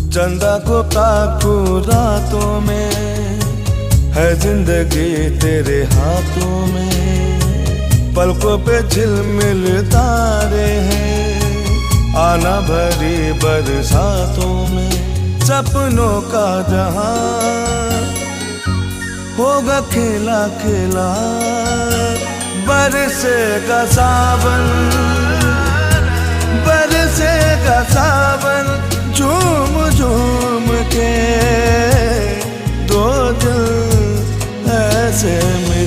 चंदा को ताकूं रातों में, है जिंदगी तेरे हाथों में। पलकों पे झिलमिल तारे हैं, आना भरी बरसातों में। सपनों का जहां होगा खिला खिला, बरसेगा सावन, बरसेगा सावन। झूम झूम के दो दिल ऐसे में